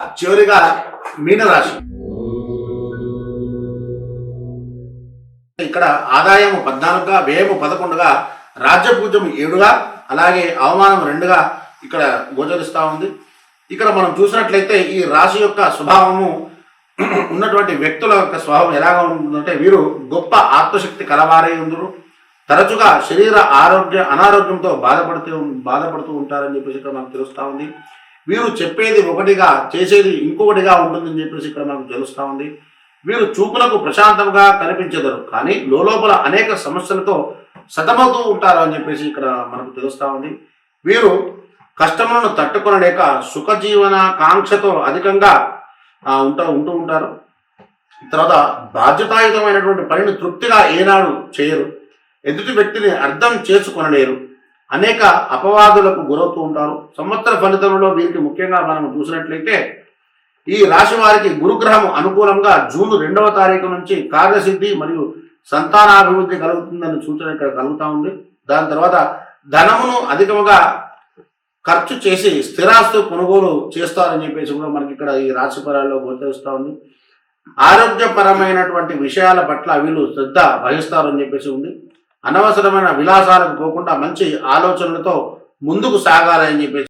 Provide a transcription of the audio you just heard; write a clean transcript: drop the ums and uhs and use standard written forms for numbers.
చివరిగా మీనరాశి. ఇక్కడ ఆదాయం 14గా, వ్యయం 11గా, రాజ్యపూజ్యం 7గా, అలాగే అవమానం 2గా ఇక్కడ గోచరిస్తూ ఉంది. ఇక్కడ మనం చూసినట్లయితే ఈ రాశి యొక్క స్వభావము ఉన్నటువంటి వ్యక్తుల యొక్క స్వభావం ఎలాగా ఉంటుందంటే, వీరు గొప్ప ఆత్మశక్తి కలవారై ఉందరు. తరచుగా శరీర అనారోగ్యంతో బాధపడుతూ ఉంటారని చెప్పేసి ఇక్కడ మనకు తెలుస్తూ ఉంది. వీరు చెప్పేది ఒకటిగా చేసేది ఇంకొకటిగా ఉంటుందని చెప్పేసి ఇక్కడ మనకు తెలుస్తూ ఉంది. వీరు చూపులకు ప్రశాంతంగా కనిపించెదరు, కానీ లోపల అనేక సమస్యలతో సతమవుతూ ఉంటారు అని చెప్పేసి ఇక్కడ మనకు తెలుస్తూ ఉంది. వీరు కష్టములను తట్టుకొనలేక సుఖజీవన కాంక్షతో అధికంగా ఉంటూ ఉంటారు. తర్వాత బాధ్యతాయుతమైనటువంటి పనిని తృప్తిగా ఏనాడు చేయరు. ఎదుటి వ్యక్తిని అర్థం చేసుకొనలేరు. అనేక అపవాదులకు గురవుతూ ఉంటారు. సంవత్సర ఫలితంలో వీరికి ముఖ్యంగా మనం చూసినట్లయితే ఈ రాశి వారికి గురుగ్రహం అనుకూలంగా జూన్ 2వ తారీఖు నుంచి కార్యసిద్ధి మరియు సంతానాభివృద్ధి కలుగుతుందని సూచన ఇక్కడ కలుగుతూ ఉంది. దాని తర్వాత ధనమును అధికముగా ఖర్చు చేసి స్థిరాస్తు కొనుగోలు చేస్తారని చెప్పేసి కూడా మనకి ఇక్కడ ఈ రాశి ఫలాల్లో గోచరిస్తూ ఉంది. ఆరోగ్యపరమైనటువంటి విషయాల పట్ల వీళ్ళు శ్రద్ధ వహిస్తారని చెప్పేసి ఉంది. అనవసరమైన విలాసాలకు పోకుండా మంచి ఆలోచనలతో ముందుకు సాగాలని చెప్పేసి